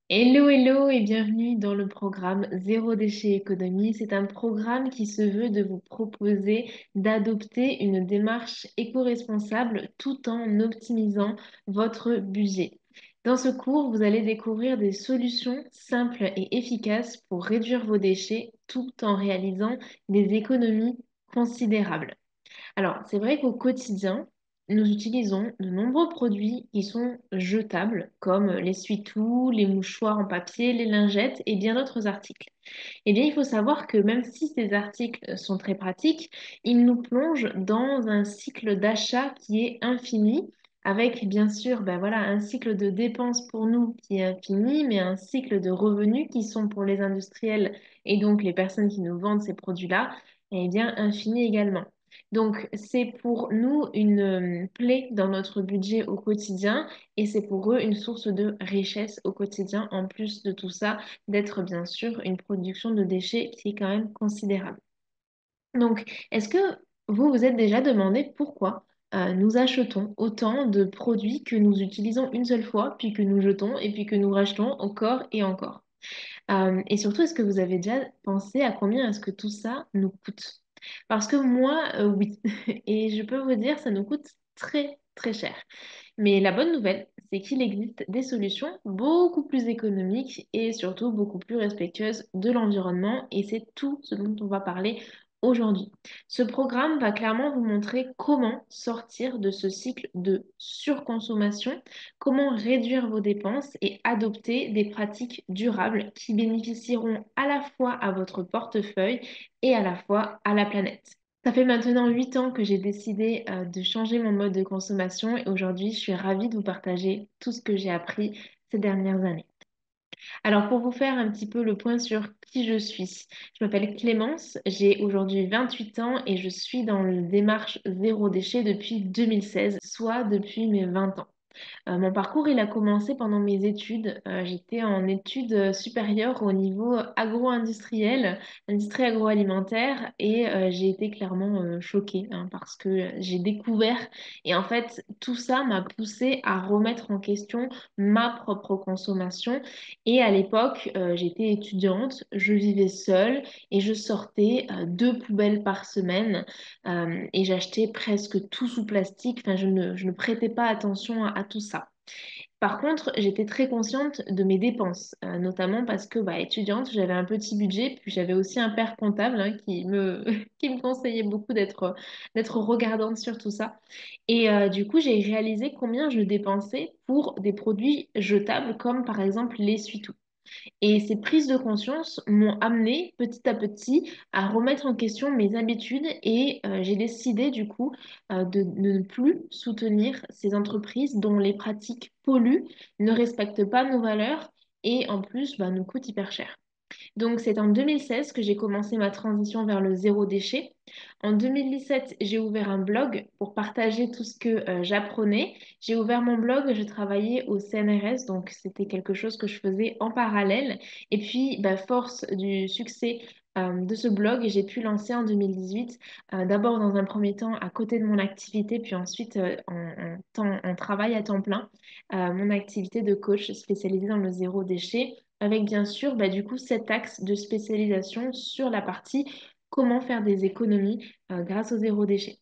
Hello, hello et bienvenue dans le programme Zéro déchet économie. C'est un programme qui se veut de vous proposer d'adopter une démarche éco-responsable tout en optimisant votre budget. Dans ce cours, vous allez découvrir des solutions simples et efficaces pour réduire vos déchets tout en réalisant des économies considérables. Alors, c'est vrai qu'au quotidien, nous utilisons de nombreux produits qui sont jetables, comme l'essuie-tout, les mouchoirs en papier, les lingettes et bien d'autres articles. Eh bien, il faut savoir que même si ces articles sont très pratiques, ils nous plongent dans un cycle d'achat qui est infini, avec bien sûr, ben voilà, un cycle de dépenses pour nous qui est infini, mais un cycle de revenus qui sont pour les industriels et donc les personnes qui nous vendent ces produits-là, eh bien, infini également. Donc, c'est pour nous une plaie dans notre budget au quotidien et c'est pour eux une source de richesse au quotidien, en plus de tout ça, d'être bien sûr une production de déchets qui est quand même considérable. Donc, est-ce que vous vous êtes déjà demandé pourquoi nous achetons autant de produits que nous utilisons une seule fois, puis que nous jetons et puis que nous rachetons encore et encore? Et surtout, est-ce que vous avez déjà pensé à combien est-ce que tout ça nous coûte? Parce que moi, oui. Et je peux vous dire, ça nous coûte très, très cher. Mais la bonne nouvelle, c'est qu'il existe des solutions beaucoup plus économiques et surtout beaucoup plus respectueuses de l'environnement. Et c'est tout ce dont on va parler aujourd'hui. Ce programme va clairement vous montrer comment sortir de ce cycle de surconsommation, comment réduire vos dépenses et adopter des pratiques durables qui bénéficieront à la fois à votre portefeuille et à la fois à la planète. Ça fait maintenant 8 ans que j'ai décidé de changer mon mode de consommation et aujourd'hui, je suis ravie de vous partager tout ce que j'ai appris ces dernières années. Alors, pour vous faire un petit peu le point sur qui je suis, je m'appelle Clémence, j'ai aujourd'hui 28 ans et je suis dans la démarche zéro déchet depuis 2016, soit depuis mes 20 ans. Mon parcours, il a commencé pendant mes études. J'étais en études supérieures au niveau agro-industriel, industrie agroalimentaire, et j'ai été clairement choquée hein, parce que j'ai découvert, et en fait, tout ça m'a poussée à remettre en question ma propre consommation. Et à l'époque, j'étais étudiante, je vivais seule et je sortais 2 poubelles par semaine et j'achetais presque tout sous plastique. Enfin, je ne prêtais pas attention à tout ça. Par contre, j'étais très consciente de mes dépenses, notamment parce que, bah, étudiante, j'avais un petit budget, puis j'avais aussi un père comptable hein, qui me conseillait beaucoup d'être regardante sur tout ça. Et du coup, j'ai réalisé combien je dépensais pour des produits jetables, comme par exemple l'essuie-tout. Et ces prises de conscience m'ont amené petit à petit à remettre en question mes habitudes et j'ai décidé du coup de ne plus soutenir ces entreprises dont les pratiques polluent, ne respectent pas nos valeurs et en plus bah, nous coûtent hyper cher. Donc, c'est en 2016 que j'ai commencé ma transition vers le zéro déchet. En 2017, j'ai ouvert un blog pour partager tout ce que j'apprenais. J'ai ouvert mon blog, je travaillais au CNRS, donc c'était quelque chose que je faisais en parallèle. Et puis, bah, force du succès de ce blog, j'ai pu lancer en 2018, d'abord dans un premier temps à côté de mon activité, puis ensuite en travail à temps plein, mon activité de coach spécialisée dans le zéro déchet avec bien sûr bah, du coup cet axe de spécialisation sur la partie comment faire des économies grâce au zéro déchet.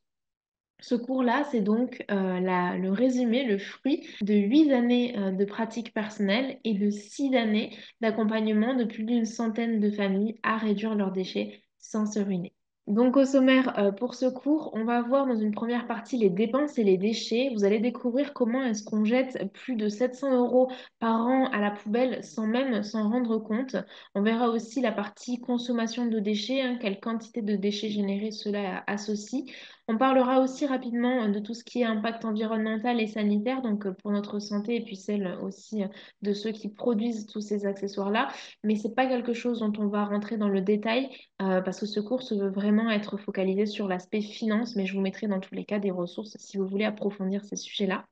Ce cours-là, c'est donc le résumé, le fruit de 8 années de pratique personnelle et de 6 années d'accompagnement de plus d'une centaine de familles à réduire leurs déchets sans se ruiner. Donc au sommaire pour ce cours, on va voir dans une première partie les dépenses et les déchets. Vous allez découvrir comment est-ce qu'on jette plus de 700 euros par an à la poubelle sans même s'en rendre compte. On verra aussi la partie consommation de déchets, hein, quelle quantité de déchets générés cela associe. On parlera aussi rapidement de tout ce qui est impact environnemental et sanitaire, donc pour notre santé et puis celle aussi de ceux qui produisent tous ces accessoires-là. Mais c'est pas quelque chose dont on va rentrer dans le détail parce que ce cours se veut vraiment être focalisé sur l'aspect finance, mais je vous mettrai dans tous les cas des ressources si vous voulez approfondir ces sujets-là.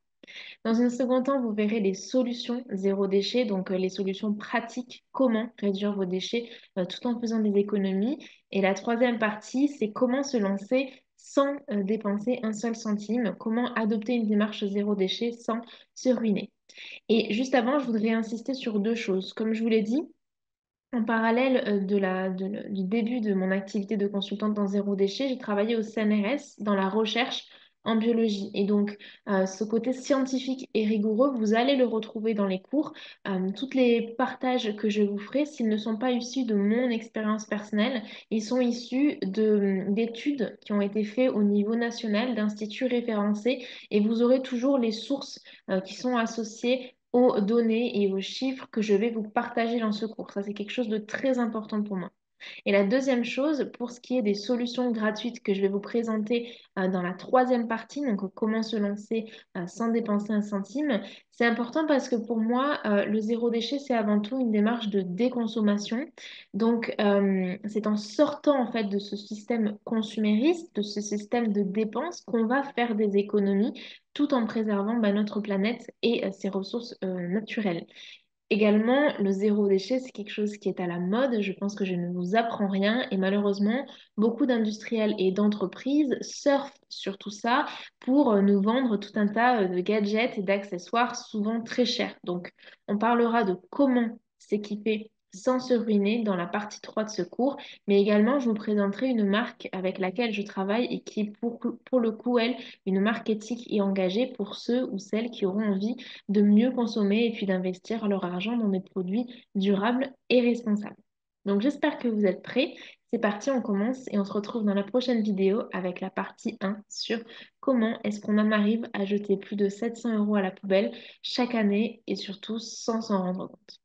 Dans un second temps, vous verrez les solutions zéro déchet, donc les solutions pratiques, comment réduire vos déchets tout en faisant des économies. Et la troisième partie, c'est comment se lancer sans dépenser un seul centime, comment adopter une démarche zéro déchet sans se ruiner. Et juste avant, je voudrais insister sur deux choses. Comme je vous l'ai dit, en parallèle du début de mon activité de consultante en zéro déchet, j'ai travaillé au CNRS dans la recherche en biologie. Et donc, ce côté scientifique et rigoureux, vous allez le retrouver dans les cours. Tous les partages que je vous ferai, s'ils ne sont pas issus de mon expérience personnelle, ils sont issus d'études qui ont été faites au niveau national, d'instituts référencés, et vous aurez toujours les sources qui sont associées aux données et aux chiffres que je vais vous partager dans ce cours. Ça, c'est quelque chose de très important pour moi. Et la deuxième chose, pour ce qui est des solutions gratuites que je vais vous présenter dans la troisième partie, donc comment se lancer sans dépenser un centime, c'est important parce que pour moi, le zéro déchet, c'est avant tout une démarche de déconsommation. Donc, c'est en sortant en fait de ce système consumériste, de ce système de dépenses, qu'on va faire des économies tout en préservant notre planète et ses ressources naturelles. Également, le zéro déchet, c'est quelque chose qui est à la mode. Je pense que je ne vous apprends rien. Et malheureusement, beaucoup d'industriels et d'entreprises surfent sur tout ça pour nous vendre tout un tas de gadgets et d'accessoires souvent très chers. Donc, on parlera de comment s'équiper sans se ruiner dans la partie 3 de ce cours. Mais également, je vous présenterai une marque avec laquelle je travaille et qui est pour le coup, elle, une marque éthique et engagée pour ceux ou celles qui auront envie de mieux consommer et puis d'investir leur argent dans des produits durables et responsables. Donc j'espère que vous êtes prêts. C'est parti, on commence et on se retrouve dans la prochaine vidéo avec la partie 1 sur comment est-ce qu'on en arrive à jeter plus de 700 € à la poubelle chaque année et surtout sans s'en rendre compte.